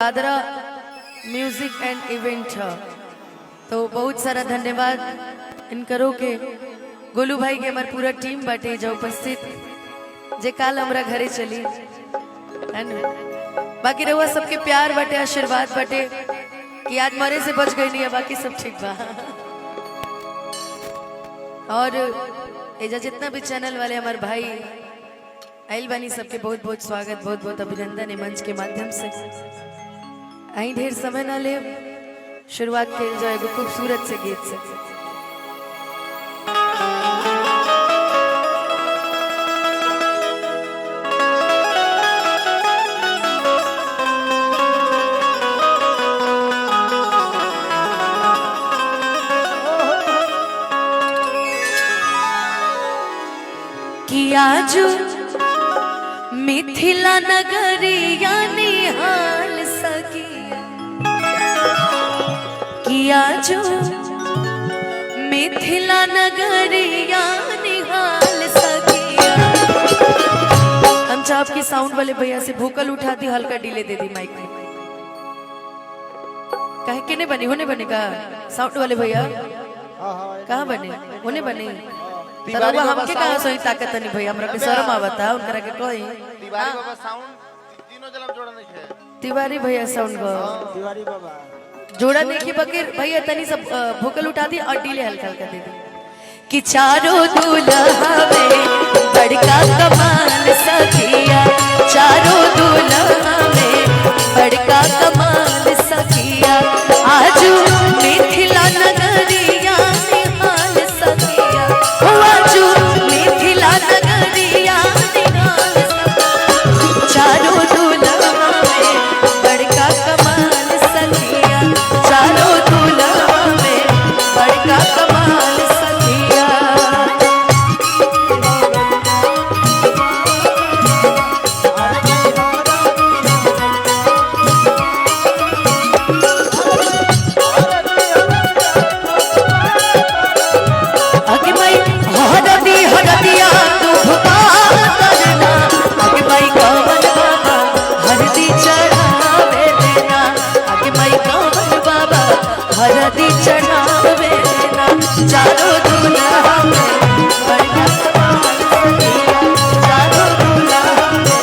आदरा music and event तो बहुत सारा धन्यवाद इनकरो के गोलू भाई के हमार पूरा टीम बाटे जो उपस्थित जे काल हमरा घरे चली है ना। बाकी रहुआ सबके प्यार बाटे आशीर्वाद बाटे कि आज मरे से बच गई नहीं है, बाकी सब ठीक बा। और एजा जितना भी चैनल वाले हमारे भाई आइल बानी सबके बहुत बहुत स्वागत, बहुत बहुत अभिनंदन मंच के माध्यम से। अहीं ढेर समय ना ले, शुरुआत कर जाए खूबसूरत से गीत से। किया जो मिथिला नगरिया निहाल सकी, किया जो मिथिला नगरिया निहाल सकिया। हम चाप की साउंड वाले भैया से भूकल उठा दी, हल्का डिले दे दी माइक में। कहे कि नहीं बनी, होने बनेगा साउंड वाले भैया कहाँ बने, होने बने तरवा हमके कहाँ सोई ताकत नहीं भैया, हमरा के शर्म आवता उनकरा के कोई तिवारी बाबा साउंड तीनों जला जोड़ा नहीं है। तिवारी भैया साउंड को तिवारी बाबा जोड़ा नहीं की बगैर भैया तनी सब भूकल उठा दी और डीले हल्का हल्का दे दी कि चारों दूल्हा में बड़का कमाल सखिया, चारों दूल्हा में बड़का कमाल सखिया। आजू मिथिला नगरिया निहाल सखिया, आजू मिथिला नगरिया निहाल सखिया। चारों दूल्हा में बड़का कमाल सखिया, चारों दूल्हा में बड़का कमाल सखिया। आगे भाई हरदिया तू भुपा करना, आगे भाई कवन बाबा हरदी चढ़ावे देना, आगे भाई कवन बाबा हरदी चढ़ावे देना। चारों दूल्हा में बड़का कमाल सखिया, चारों दूल्हा में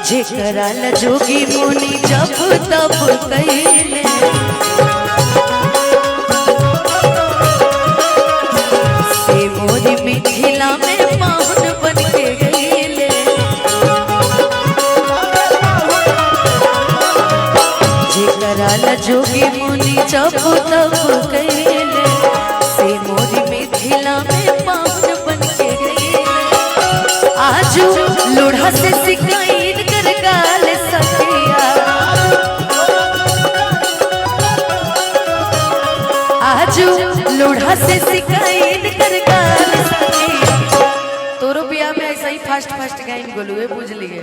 जेकरा ल जोगी मुनि जब तब कइले, से मोरी मिथिला में पाहुन बन के गईले। जेकरा ल जोगी मुनि जब तब कइले, से मोरी मिथिला में पाहुन बन के गईले। आजू लोढ़ा से सिकाइन कर गाल सखिया, आजू लोढ़ा से सिकाइन कर गाल सखिया। तोरो बिया में ऐसा ही फास्ट फास्ट गाइन गोलुए पूछ लिए,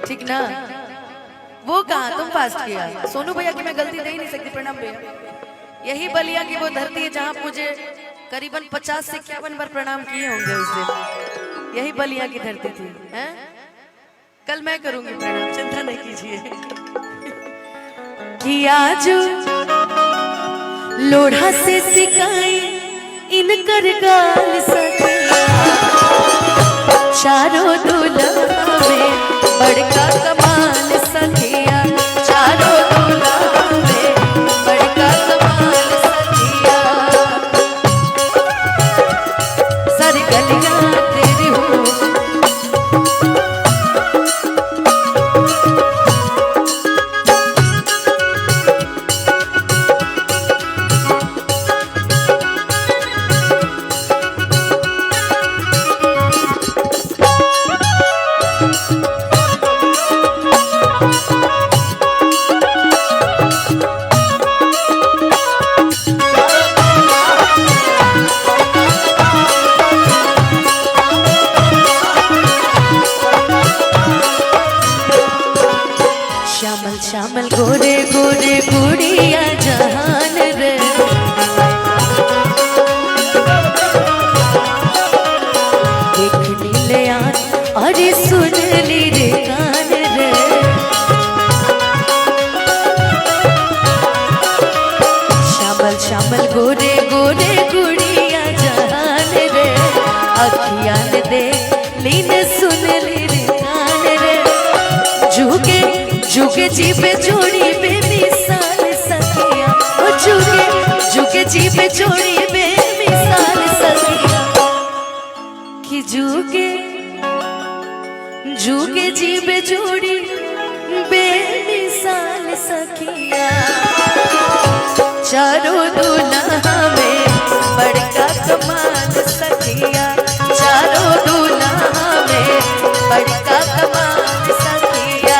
ठीक ना? वो कहा तुम फास्ट किया, सोनू भैया की मैं गलती दे ही नहीं सकती। प्रणाम भैया। यही बलिया की वो धरती है जहाँ मुझे करीबन 50 से 51 बार प्रणाम किए होंगे उस दिन। यही बलिया की धरती थी, हैं? कल मैं करूंगी प्रणाम, चिंता नहीं कीजिए। कि आज लोढ़ा से सिकाई इनकर गाल सखिया, चारों दूल्हा में बड़का कमाल सखिया, चारों दूल्हा में बड़का कमाल सखिया। सारी गलियां तेरी हो, श्यामल श्यामल गोरे गोरे गुड़िया जहान रे, देखनी ले आ अरे सुन ली रे कान जुगे जी पे जोड़ी बेमिसाल सखिया, ओ जुगे जी पे जोड़ी बेमिसाल सखिया, कि जुगे जी पे जोड़ी बेमिसाल सखिया। चारों दूल्हा में बड़का कमाल सखिया, चारों दूल्हा में बड़का कमाल सखिया।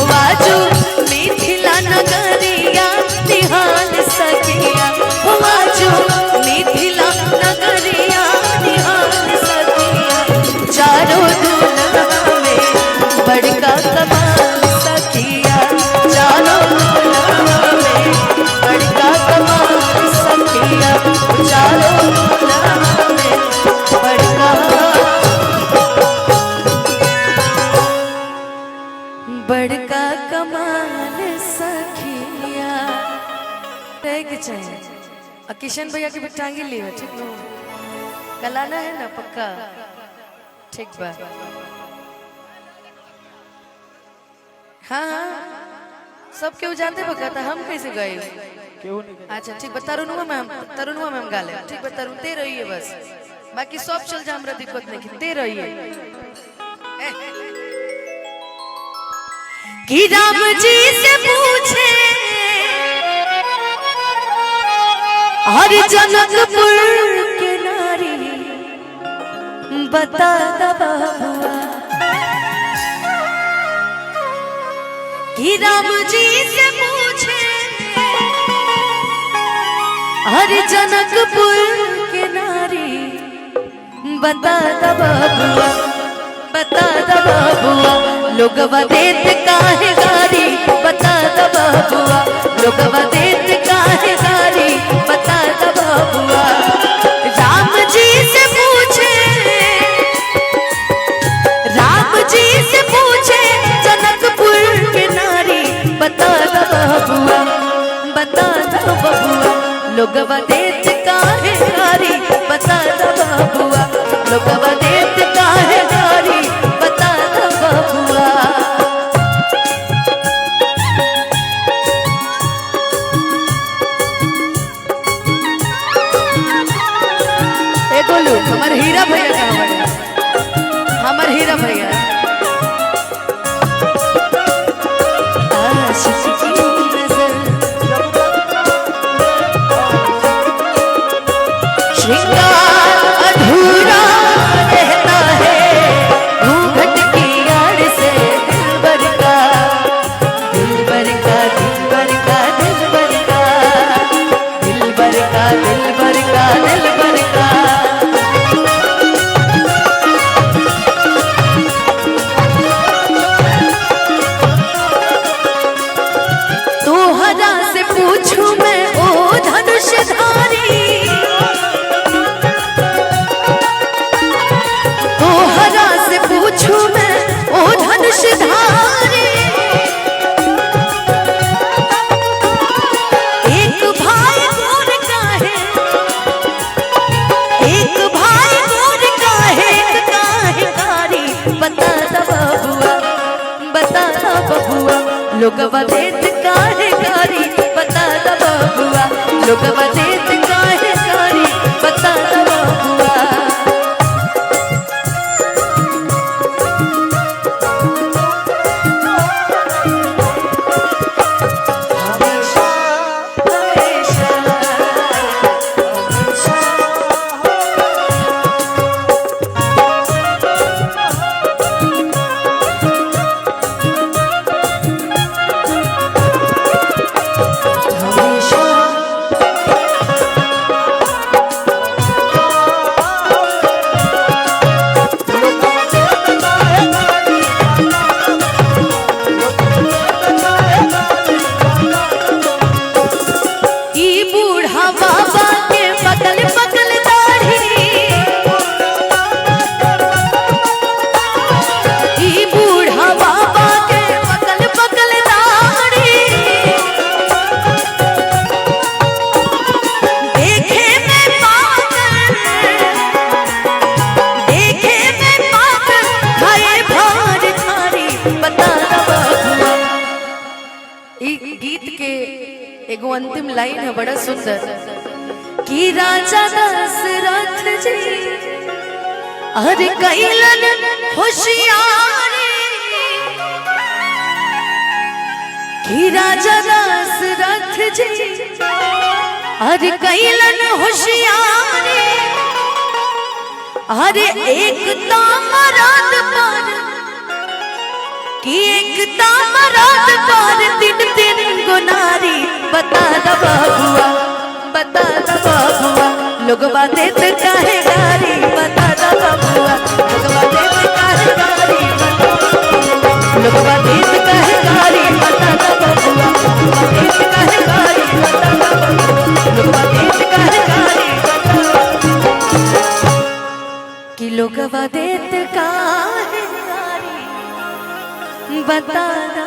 वाजू मिथिला नगरिया निहाल सखिया, वाजू मिथिला नगरिया निहाल सखिया। चारों दूल्हा में बड़का कमाल सखिया, चारों दूल्हा में बड़का कमाल सखिया, चारों दूल्हा में बड़का कमाल सखिया। के चाहिए किशन भैया की टांगी लिए ठीक है, कलाना है ना पक्का, ठीक बा। हाँ हाँ सब क्यों जानते बका, हम कैसे गए क्यों नहीं? अच्छा ठीक बा, तरुणुआ में हम गा ले, ठीक बा तरुणते रहिए बस, बाकी सब चल जा, हमरा दिक्कत नहीं, ते रहिए। कि राम जी से पूछे हर जनकपुर के नारी, बता दबुआ। कि राम जी से पूछे हर जनकपुर के नारी, बता दबुआ, बता दबुआ। लोगवा देत काहे गारी, बता दबुआ, लोगवा देत काहे गारी, बता दबुआ। राम जी से पूछे, राम जी से पूछे जनकपुर के नारी, बता दबुआ, बता दबुआ। लोगवा देत काहे गारी, बता दबुआ, लोगवा देत काहे गारी, बता दबुआ। ए गोलू हमार हीरा भैया कहाँ बड़े, हमार हीरा भैया श्रृंगार अधूरा रहता है, घूंघट की आड़ से दिलबर का, दिलबर का, दिलबर का, दिलबर का, दिलबर का, दिलबर का, दिलबर का। तोहरा से पूछूं मैं ओ धनुषधारी, तोहरा से पूछूं मैं ओ धनुषधारी। एक भाई गोर का है, एक भाई गोर का है, एक काहे कारी, बता दबुआ, बता दबुआ। लोगवा देत काहे कारी, बता दबुआ, लोगवा देत काहे कारी, बता दबुआ। के एगो अंतिम लाइन है बड़ा सुंदर कि राजा दशरथ जी अरे कैलन होशियारी कि राजा दशरथ जी अरे कैलन होशियारी अरे एक तामरात पर कि एक तामरात पर तीन तीन गुनारी बता द बाबुआ लोगवा देत काहे गारी बता द बाबुआ लोगवा देत काहे गारी लोगवा देत काहे गारी बता द बाबुआ देत काहे गारी बता द बाबुआ लोगवा देत काहे गारी कि लोगवा देत काहे गारी बता द